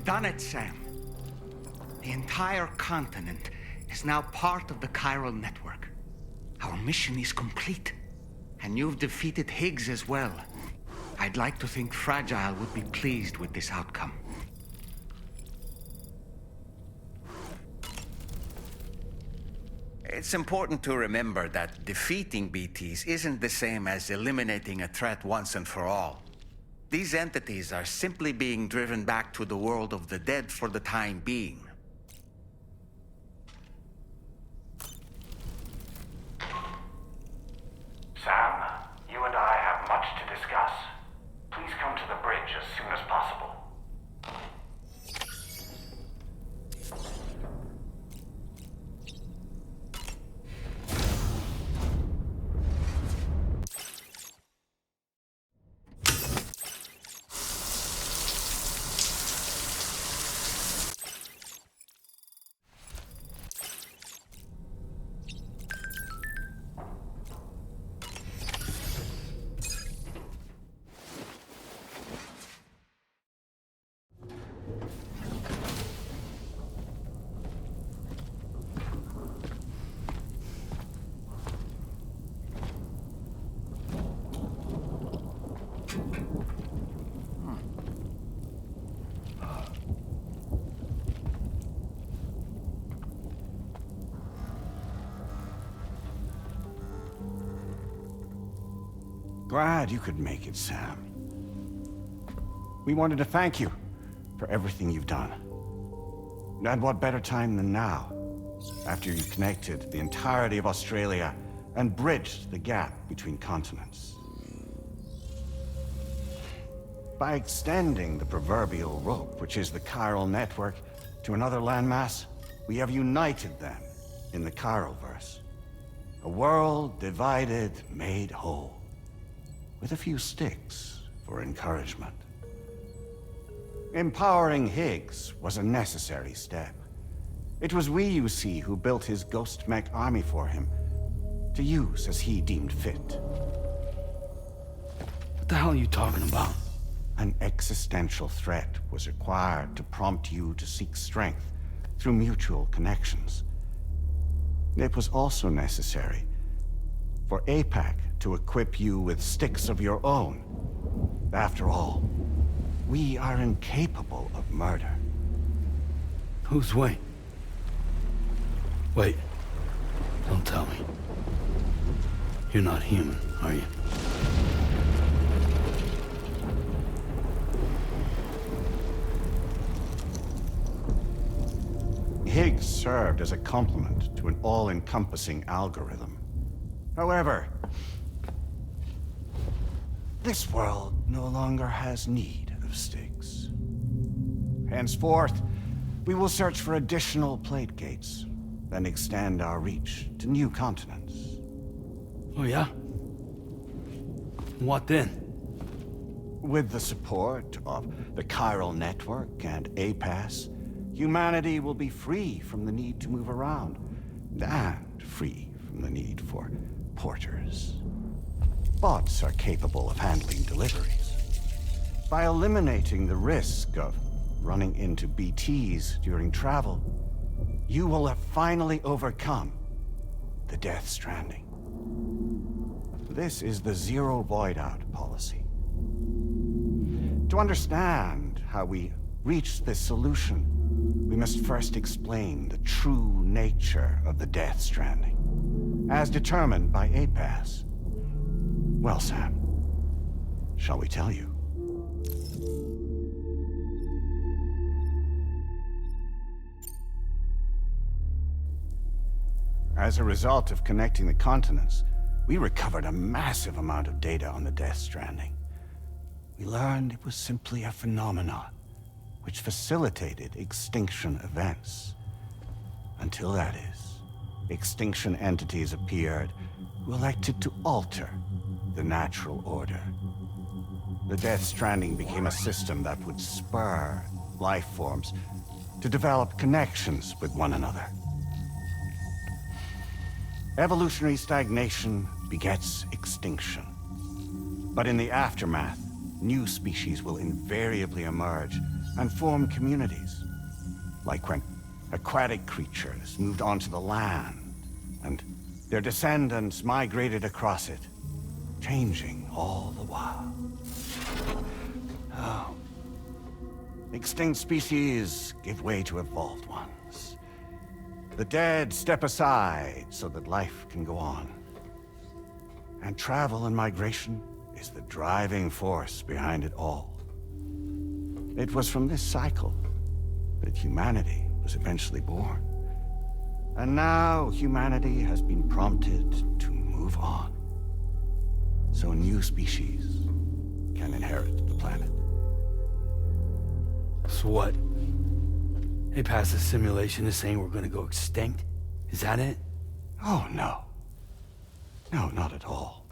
done it, Sam. The entire continent is now part of the chiral network. Our mission is complete. And you've defeated HIGGS as well. I'd like to think Fragile would be pleased with this outcome. It's important to remember that defeating BTs isn't the same as eliminating a threat once and for all. These entities are simply being driven back to the world of the dead for the time being. Sam, you and I have much to discuss. Please come to the bridge as soon as possible. Glad you could make it, Sam. We wanted to thank you for everything you've done. And what better time than now, after you connected the entirety of Australia and bridged the gap between continents. By extending the proverbial rope, which is the chiral network, to another landmass, we have united them in the Chiralverse. A world divided, made whole. With a few sticks for encouragement. Empowering HIGGS was a necessary step. It was we, you see, who built his ghost mech army for him, to use as he deemed fit. What the hell are you talking about? An existential threat was required to prompt you to seek strength through mutual connections. It was also necessary for APAC to equip you with sticks of your own. After all, we are incapable of murder. Who's we? Wait. Don't tell me. You're not human, are you? HIGGS served as a complement to an all-encompassing algorithm. However, this world no longer has need of sticks. Henceforth, we will search for additional plate gates, then extend our reach to new continents. Oh yeah? What then? With the support of the chiral network and APAS, humanity will be free from the need to move around, and free from the need for porters. Bots are capable of handling deliveries. By eliminating the risk of running into BTs during travel, you will have finally overcome the Death Stranding. This is the Zero Void Out policy. To understand how we reached this solution, we must first explain the true nature of the Death Stranding, as determined by APAS. Well, Sam, shall we tell you? As a result of connecting the continents, we recovered a massive amount of data on the Death Stranding. We learned it was simply a phenomenon which facilitated extinction events. Until that is, extinction entities appeared who elected to alter the natural order. The Death Stranding became a system that would spur life forms to develop connections with one another. Evolutionary stagnation begets extinction. But in the aftermath, new species will invariably emerge and form communities. Like when aquatic creatures moved onto the land, and their descendants migrated across it, changing all the while. Oh. Extinct species give way to evolved ones. The dead step aside so that life can go on. And travel and migration is the driving force behind it all. It was from this cycle that humanity was eventually born. And now humanity has been prompted to move on. So new species can inherit the planet. So what? They passed a simulation is saying we're gonna go extinct? Is that it? Oh, no. No, not at all.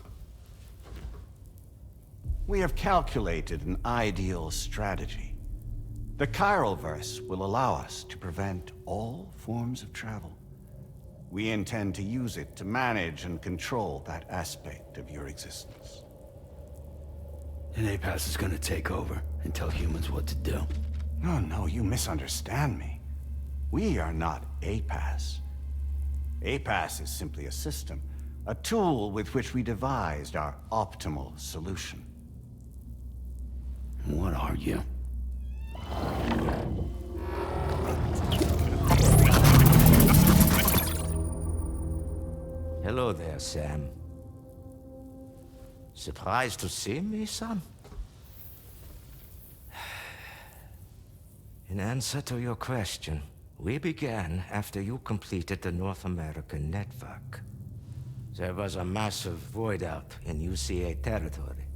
We have calculated an ideal strategy. The Chiralverse will allow us to prevent all forms of travel. We intend to use it to manage and control that aspect of your existence. And APAS is gonna take over and tell humans what to do. No, you misunderstand me. We are not APAS. APAS is simply a system, a tool with which we devised our optimal solution. What are you? Hello there, Sam. Surprised to see me, son? In answer to your question, we began after you completed the North American network. There was a massive void out in UCA territory,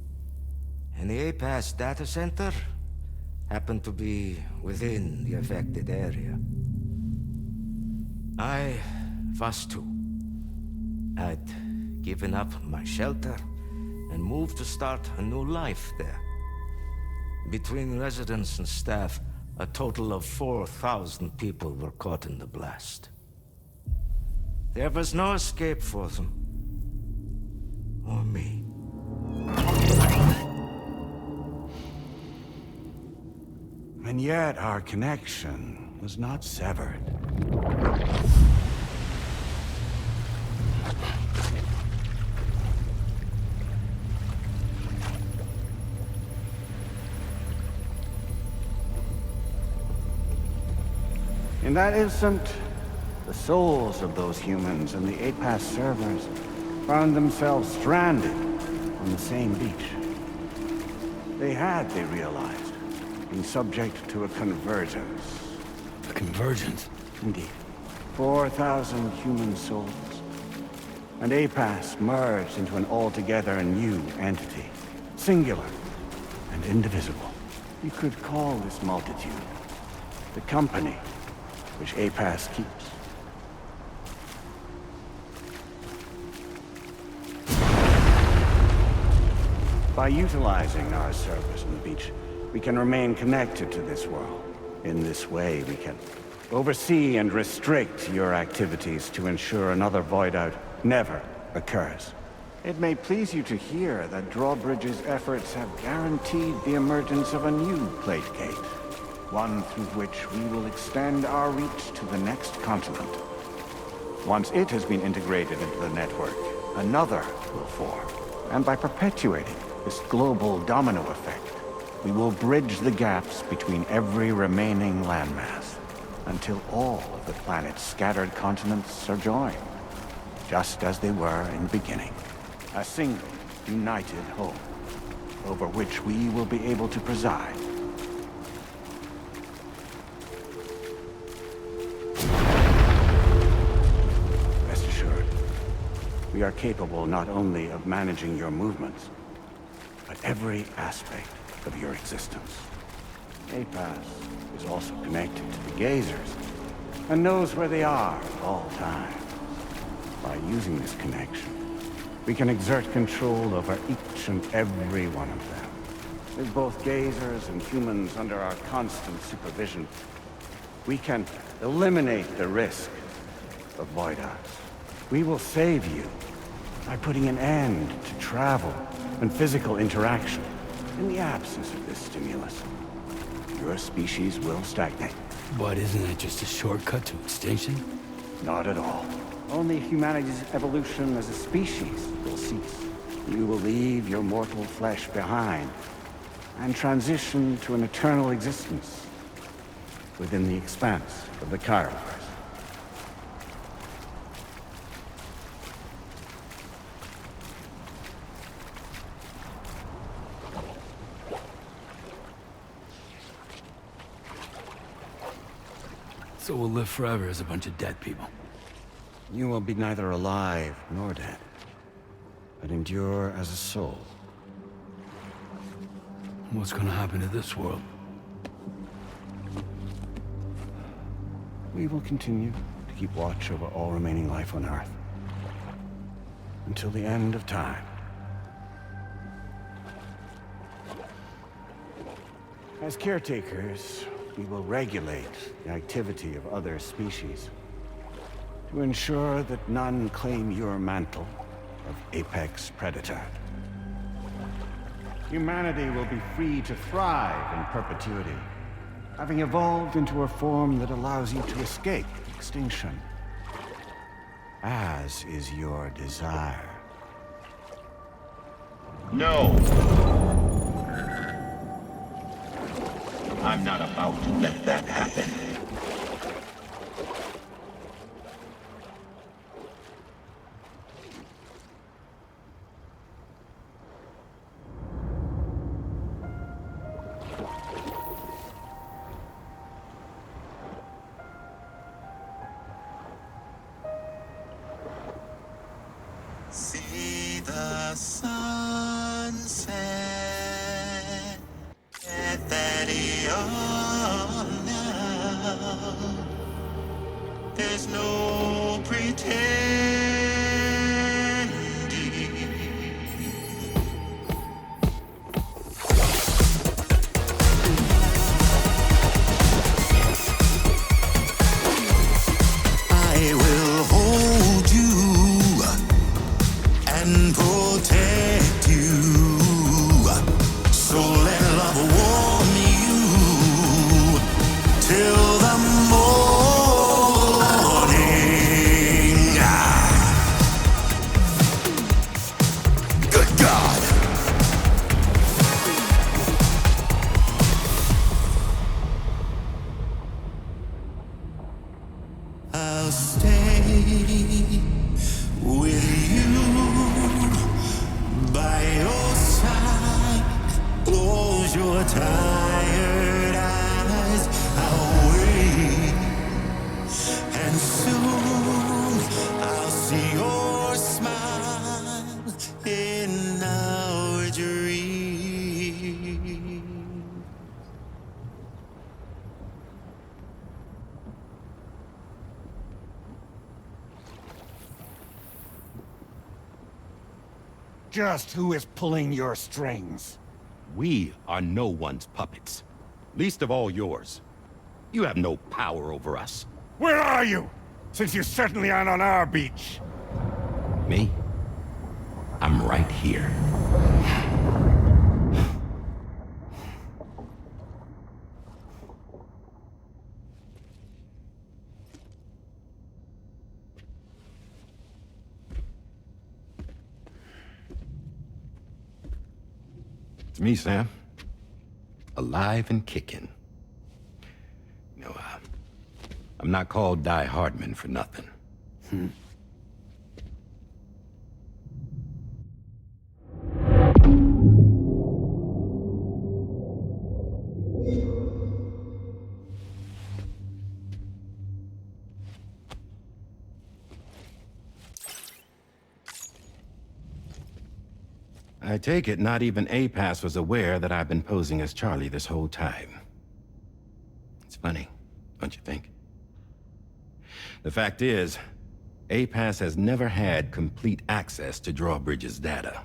and the APAS data center happened to be within the affected area. I was too. I'd given up my shelter and moved to start a new life there. Between residents and staff, a total of 4,000 people were caught in the blast. There was no escape for them. Or me. And yet our connection was not severed. In that instant, the souls of those humans and the APAS servers found themselves stranded on the same beach. They realized, been subject to a convergence. A convergence? Indeed. 4,000 human souls. And APAS merged into an altogether new entity. Singular and indivisible. You could call this multitude the company which APAS keeps. By utilizing our servers on the beach, we can remain connected to this world. In this way, we can oversee and restrict your activities to ensure another void out never occurs. It may please you to hear that Drawbridge's efforts have guaranteed the emergence of a new plate gate. One through which we will extend our reach to the next continent. Once it has been integrated into the network, another will form. And by perpetuating this global domino effect, we will bridge the gaps between every remaining landmass, until all of the planet's scattered continents are joined, just as they were in the beginning. A single, united whole, over which we will be able to preside. We are capable not only of managing your movements, but every aspect of your existence. APAS is also connected to the gazers, and knows where they are at all times. By using this connection, we can exert control over each and every one of them. With both gazers and humans under our constant supervision, we can eliminate the risk of void-outs. We will save you by putting an end to travel and physical interaction in the absence of this stimulus. your species will stagnate. But isn't that just a shortcut to extinction? Not at all. Only humanity's evolution as a species will cease. You will leave your mortal flesh behind and transition to an eternal existence within the expanse of the Chiroverse. So we'll live forever as a bunch of dead people. You will be neither alive nor dead, but endure as a soul. What's gonna happen to this world? We will continue to keep watch over all remaining life on Earth until the end of time. As caretakers, we will regulate the activity of other species to ensure that none claim your mantle of apex predator. Humanity will be free to thrive in perpetuity, having evolved into a form that allows you to escape extinction, as is your desire. No! I'm not about to let that happen. See the sunset at that eon now. There's no pretending. I will hold you and protect you. So let love warm you till the morning. Good God. I'll stay with you by your side. Close your tired eyes. I'll wait, and soon I'll see your smile in our dream. Just who is pulling your strings? We are no one's puppets. Least of all yours. You have no power over us. Where are you? Since you certainly aren't on our beach. Me? I'm right here. It's me, Sam. Alive and kicking. No, I'm not called Die Hardman for nothing. I take it not even APAS was aware that I've been posing as Charlie this whole time. It's funny, don't you think? The fact is, APAS has never had complete access to Drawbridge's data.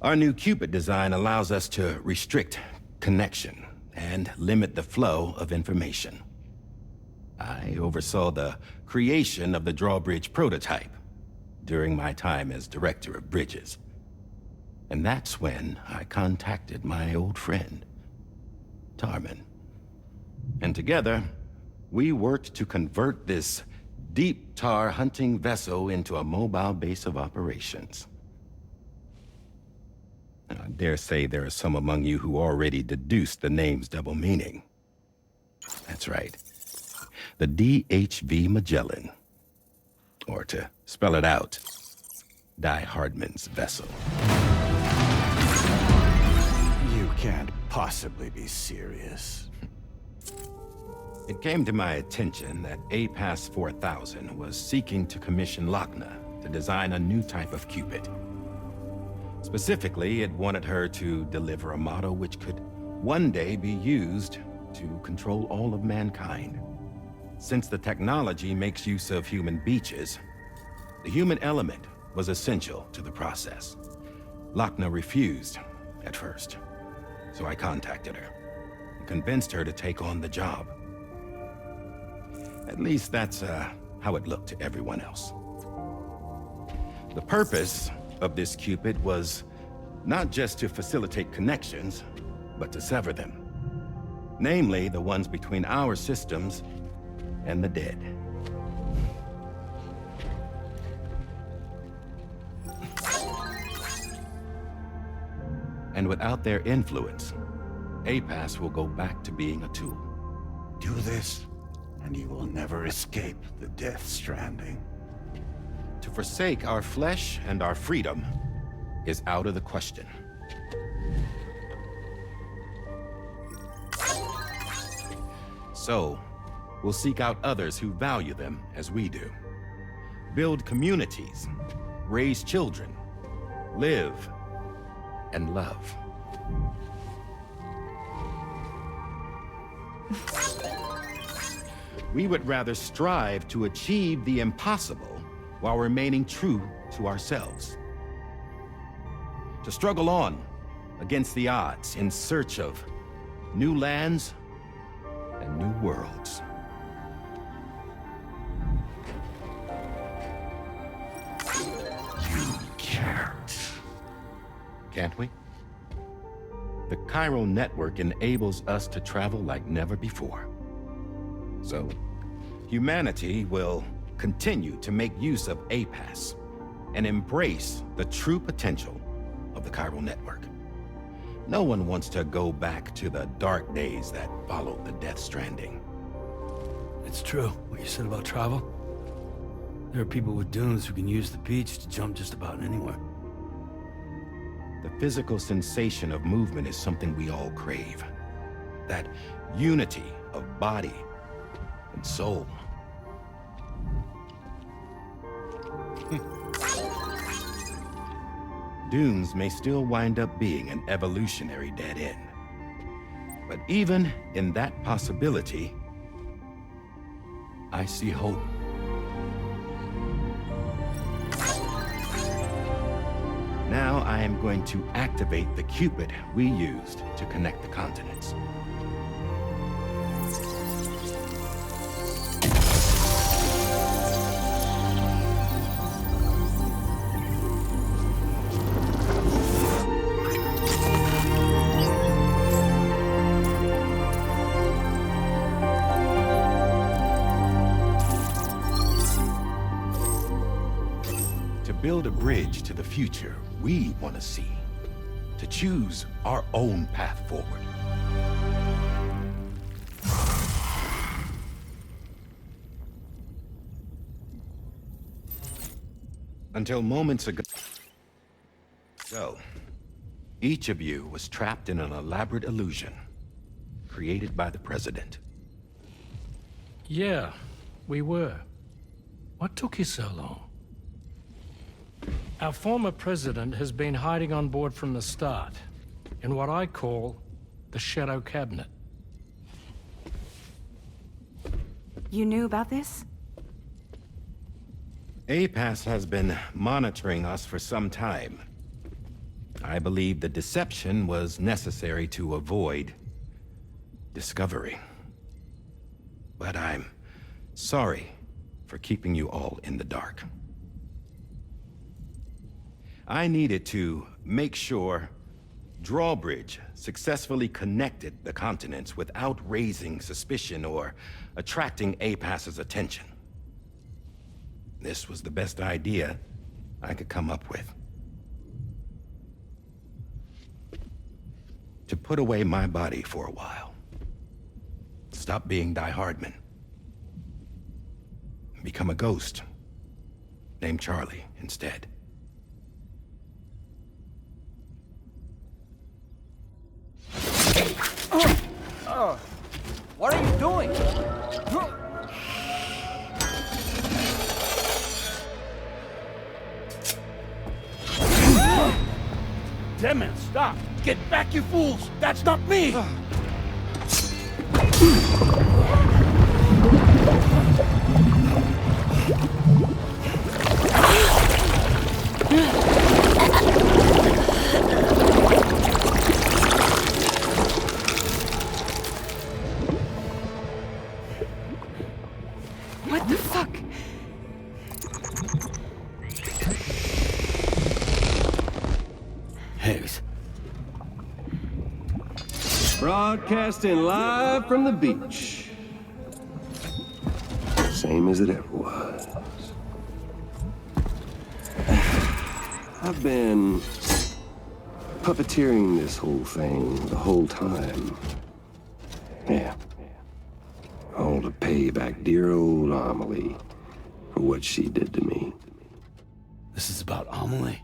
Our new Cupid design allows us to restrict connection and limit the flow of information. I oversaw the creation of the Drawbridge prototype during my time as Director of Bridges. And that's when I contacted my old friend. Tarman. And together, we worked to convert this deep tar hunting vessel into a mobile base of operations. I dare say there are some among you who already deduced the name's double meaning. That's right. The DHV Magellan. Or to spell it out, Die Hardman's vessel. You can't possibly be serious. It came to my attention that APAS 4000 was seeking to commission Lochna to design a new type of Cupid. Specifically, it wanted her to deliver a model which could one day be used to control all of mankind. Since the technology makes use of human beaches, the human element was essential to the process. Lochna refused at first, so I contacted her and convinced her to take on the job. At least that's how it looked to everyone else. The purpose of this Cupid was not just to facilitate connections, but to sever them. Namely, the ones between our systems and the dead. And without their influence, APAS will go back to being a tool. Do this, and you will never escape the Death Stranding. To forsake our flesh and our freedom is out of the question. So, we'll seek out others who value them as we do. Build communities, raise children, live, and love. We would rather strive to achieve the impossible while remaining true to ourselves. To struggle on against the odds in search of new lands and new worlds. You can't. Can't we? The chiral network enables us to travel like never before. So, humanity will continue to make use of APAS and embrace the true potential of the chiral network. No one wants to go back to the dark days that followed the Death Stranding. It's true, what you said about travel. There are people with dunes who can use the beach to jump just about anywhere. The physical sensation of movement is something we all crave. That unity of body and soul. Dunes may still wind up being an evolutionary dead end. But even in that possibility, I see hope. Now I am going to activate the Cupid we used to connect the continents. To build a bridge to the future we want to see. To choose our own path forward. Until moments ago... So, each of you was trapped in an elaborate illusion created by the President. Yeah, we were. What took you so long? Our former president has been hiding on board from the start, in what I call the Shadow Cabinet. You knew about this? APAS has been monitoring us for some time. I believe the deception was necessary to avoid discovery. But I'm sorry for keeping you all in the dark. I needed to make sure Drawbridge successfully connected the continents without raising suspicion or attracting APAS's attention. This was the best idea I could come up with. To put away my body for a while. Stop being Die Hardman. Become a ghost. Named Charlie instead. What are you doing? Damn man, stop! Get back, you fools! That's not me! What the fuck? HIGGS. Broadcasting live from the beach. Same as it ever was. I've been puppeteering this whole thing the whole time. Yeah. All to pay back dear old Amelie for what she did to me. This is about Amelie?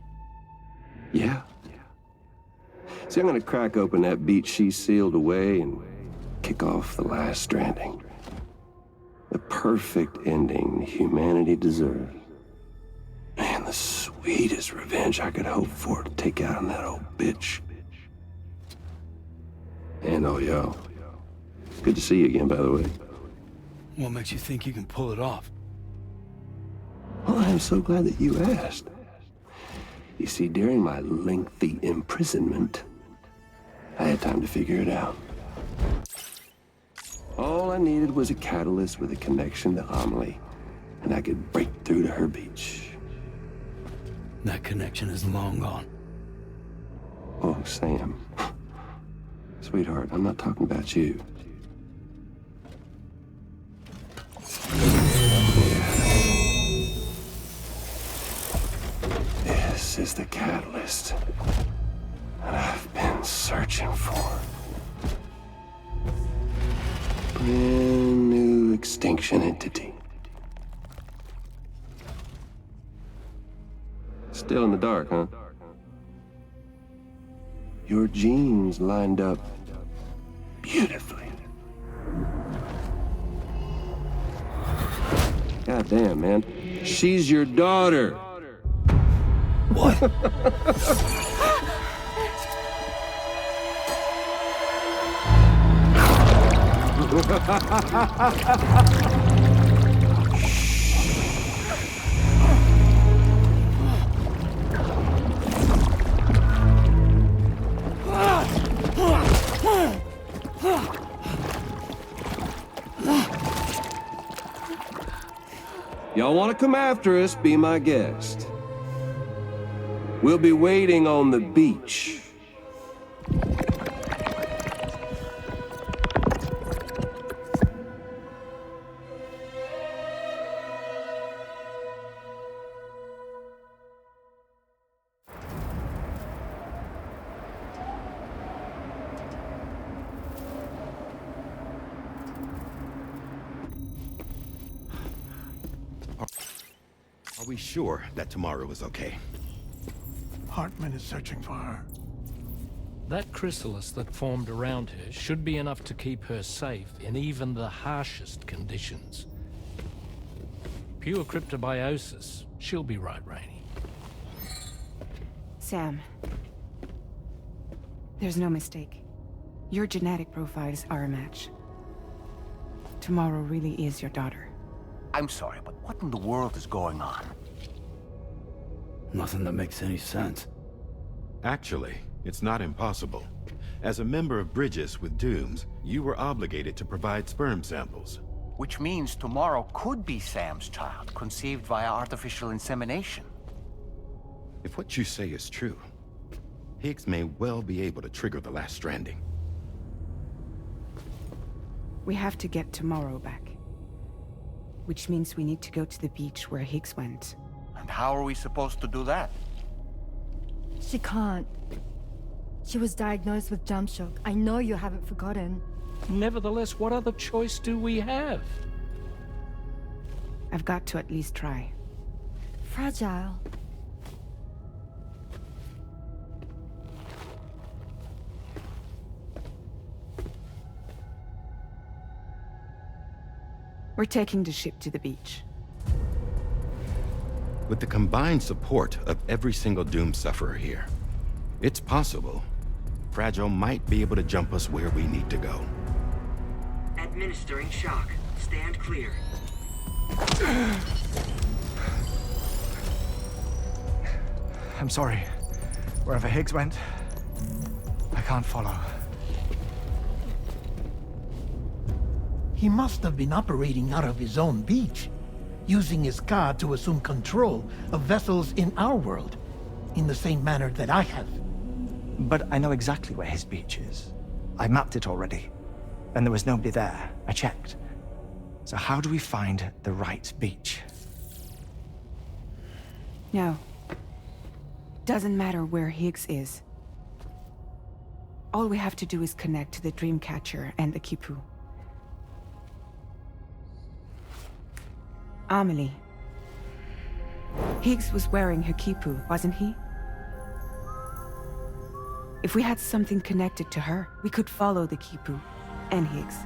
Yeah. See, I'm gonna crack open that beach she sealed away and kick off the last Stranding. The perfect ending humanity deserves. Man, the sweetest revenge I could hope for to take out on that old bitch. And oh, yo. Good to see you again, by the way. What makes you think you can pull it off? Well, I'm so glad that you asked. You see, during my lengthy imprisonment, I had time to figure it out. All I needed was a catalyst with a connection to Amelie, and I could break through to her beach. That connection is long gone. Oh, Sam. Sweetheart, I'm not talking about you. This is the catalyst that I've been searching for. Brand new extinction entity. Still in the dark, huh? Your genes lined up beautifully. God damn, man. She's your daughter. What? Y'all want to come after us, be my guest. We'll be waiting on the beach. Are we sure that tomorrow is okay? Hartman is searching for her. That chrysalis that formed around her should be enough to keep her safe in even the harshest conditions. Pure cryptobiosis. She'll be right, Rainey. Sam. There's no mistake. Your genetic profiles are a match. Tomorrow really is your daughter. I'm sorry, but what in the world is going on? Nothing that makes any sense. Actually, it's not impossible. As a member of Bridges with Dooms, you were obligated to provide sperm samples. Which means tomorrow could be Sam's child, conceived via artificial insemination. If what you say is true, Higgs may well be able to trigger the last stranding. We have to get Tomorrow back. Which means we need to go to the beach where Higgs went. And how are we supposed to do that? She can't. She was diagnosed with jump shock. I know you haven't forgotten. Nevertheless, what other choice do we have? I've got to at least try. Fragile. We're taking the ship to the beach. With the combined support of every single Doom sufferer here, it's possible Fragile might be able to jump us where we need to go. Administering shock. Stand clear. I'm sorry. Wherever Higgs went, I can't follow. He must have been operating out of his own beach, using his car to assume control of vessels in our world, in the same manner that I have. But I know exactly where his beach is. I mapped it already, and there was nobody there. I checked. So how do we find the right beach? No. Doesn't matter where Higgs is. All we have to do is connect to the Dreamcatcher and the Kipu. Amelie. Higgs was wearing her Kipu, wasn't he? If we had something connected to her, we could follow the Kipu and Higgs.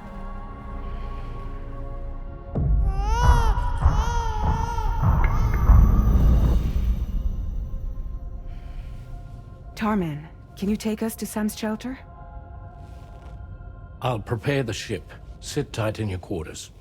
Tarman, can you take us to Sam's shelter? I'll prepare the ship. Sit tight in your quarters.